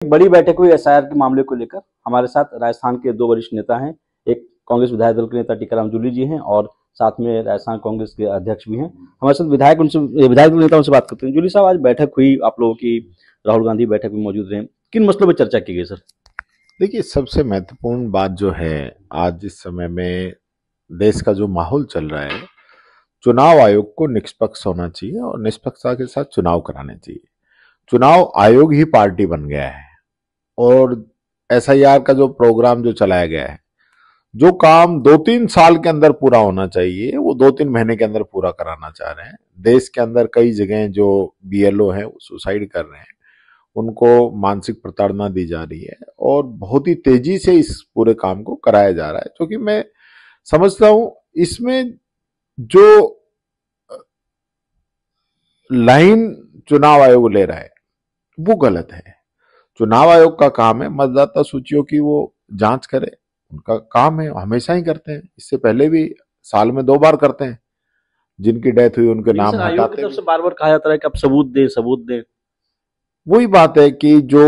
बड़ी बैठक हुई एसआईआर के मामले को लेकर। हमारे साथ राजस्थान के दो वरिष्ठ नेता हैं। एक कांग्रेस विधायक दल के नेता टीकाराम जूली जी हैं और साथ में राजस्थान कांग्रेस के अध्यक्ष भी हैं। हमारे साथ विधायक दल नेता उनसे बात करते हैं। जूली साहब, आज बैठक हुई आप लोगों की, राहुल गांधी बैठक में मौजूद रहे, किन मसलों पर चर्चा की गई सर? देखिए, सबसे महत्वपूर्ण बात जो है आज इस समय में देश का जो माहौल चल रहा है, चुनाव आयोग को निष्पक्ष होना चाहिए और निष्पक्षता के साथ चुनाव कराने चाहिए। चुनाव आयोग ही पार्टी बन गया है और एसआईआर का जो प्रोग्राम जो चलाया गया है, जो काम 2-3 साल के अंदर पूरा होना चाहिए वो 2-3 महीने के अंदर पूरा कराना चाह रहे हैं। देश के अंदर कई जगह जो बीएलओ हैं वो सुसाइड कर रहे हैं, उनको मानसिक प्रताड़ना दी जा रही है और बहुत ही तेजी से इस पूरे काम को कराया जा रहा है। क्योंकि मैं समझता हूं इसमें जो लाइन चुनाव आयोग ले रहा है वो गलत है। चुनाव आयोग का काम है मतदाता सूचियों की वो जांच करे, उनका काम है, हमेशा ही करते हैं। इससे पहले भी साल में 2 बार करते हैं। जिनकी डेथ हुई उनके नाम आयोग की तरफ से बार बार कहा जाता है कि आप सबूत दे। वही बात है कि जो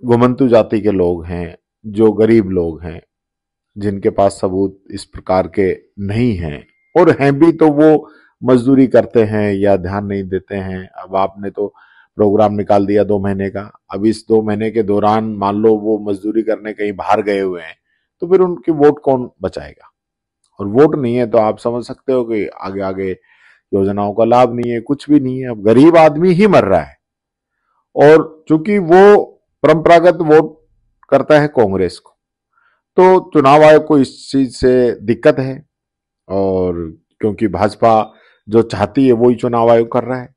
घुमंतु जाति के लोग हैं, जो गरीब लोग हैं, जिनके पास सबूत इस प्रकार के नहीं हैं और हैं भी तो वो मजदूरी करते हैं या ध्यान नहीं देते हैं। अब आपने तो प्रोग्राम निकाल दिया 2 महीने का, अब इस 2 महीने के दौरान मान लो वो मजदूरी करने कहीं बाहर गए हुए हैं, तो फिर उनकी वोट कौन बचाएगा? और वोट नहीं है तो आप समझ सकते हो कि आगे आगे योजनाओं का लाभ नहीं है, कुछ भी नहीं है। अब गरीब आदमी ही मर रहा है और चूंकि वो परंपरागत वोट करता है कांग्रेस को, तो चुनाव आयोग को इस चीज से दिक्कत है। और क्योंकि भाजपा जो चाहती है वही चुनाव आयोग कर रहा है।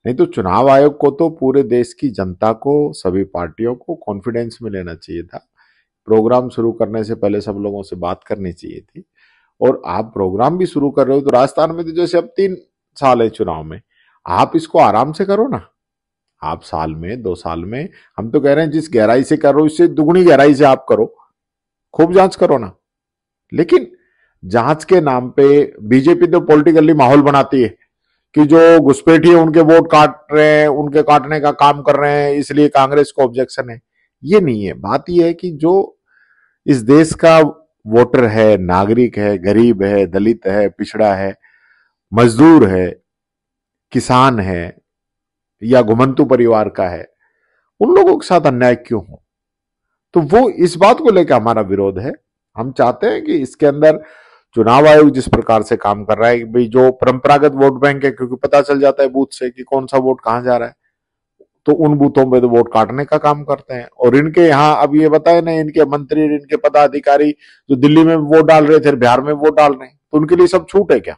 नहीं तो चुनाव आयोग को तो पूरे देश की जनता को, सभी पार्टियों को कॉन्फिडेंस में लेना चाहिए था। प्रोग्राम शुरू करने से पहले सब लोगों से बात करनी चाहिए थी। और आप प्रोग्राम भी शुरू कर रहे हो तो राजस्थान में तो जैसे अब 3 साल है चुनाव में, आप इसको आराम से करो ना। आप साल में 2 साल में, हम तो कह रहे हैं जिस गहराई से कर रहे हो इससे दुगनी गहराई से आप करो, खूब जांच करो ना। लेकिन जांच के नाम पे बीजेपी तो पॉलिटिकली माहौल बनाती है कि जो घुसपैठी है उनके वोट काट रहे हैं, उनके काटने का काम कर रहे हैं, इसलिए कांग्रेस को ऑब्जेक्शन है। ये नहीं है। बात यह है कि जो इस देश का वोटर है, नागरिक है, गरीब है, दलित है, पिछड़ा है, मजदूर है, किसान है या घुमंतु परिवार का है, उन लोगों के साथ अन्याय क्यों हो? तो वो इस बात को लेकर हमारा विरोध है। हम चाहते हैं कि इसके अंदर चुनाव आयोग जिस प्रकार से काम कर रहा है कि भाई जो परंपरागत वोट बैंक है, क्योंकि पता चल जाता है बूथ से कि कौन सा वोट कहां जा रहा है, तो उन बूथों में तो वोट काटने का काम करते हैं। और इनके यहाँ अब ये बताए ना, इनके मंत्री, इनके पदाधिकारी जो दिल्ली में वोट डाल रहे थे, बिहार में वोट डाल रहे हैं, तो उनके लिए सब छूट है क्या?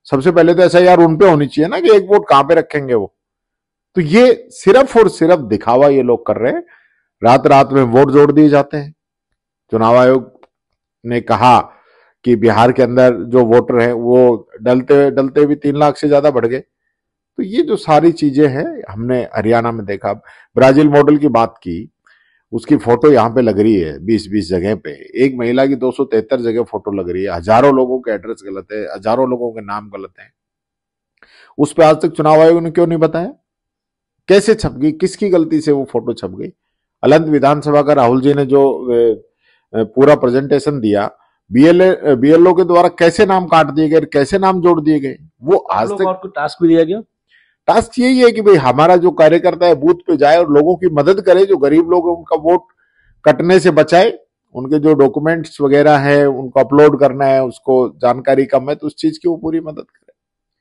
सबसे पहले तो ऐसा यार उन पे होनी चाहिए ना कि एक वोट कहां पे रखेंगे वो। तो ये सिर्फ और सिर्फ दिखावा ये लोग कर रहे हैं। रात रात में वोट जोड़ दिए जाते हैं। चुनाव आयोग ने कहा कि बिहार के अंदर जो वोटर हैं वो डलते डलते भी 3 लाख से ज्यादा बढ़ गए। तो ये जो सारी चीजें हैं, हमने हरियाणा में देखा, ब्राजील मॉडल की बात की, उसकी फोटो यहाँ पे लग रही है 20-20 जगह पे। एक महिला की 273 जगह फोटो लग रही है। हजारों लोगों के एड्रेस गलत है, हजारों लोगों के नाम गलत है। उस पर आज तक चुनाव आयोग ने क्यों नहीं बताया? कैसे छप गई? किसकी गलती से वो फोटो छप गई? अलंत विधानसभा का राहुल जी ने जो पूरा प्रेजेंटेशन दिया, बीएलओ के द्वारा कैसे नाम काट दिए गए, कैसे नाम जोड़ दिए गए, वो आज तक टास्क भी दिया गया। टास्क यही है कि भाई हमारा जो कार्यकर्ता है बूथ पे जाए और लोगों की मदद करे, जो गरीब लोग हैं उनका वोट कटने से बचाए, उनके जो डॉक्यूमेंट्स वगैरह है उनको अपलोड करना है, उसको जानकारी कम है तो उस चीज की वो पूरी मदद करे।